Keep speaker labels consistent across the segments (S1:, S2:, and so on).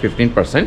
S1: 15%.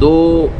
S1: 2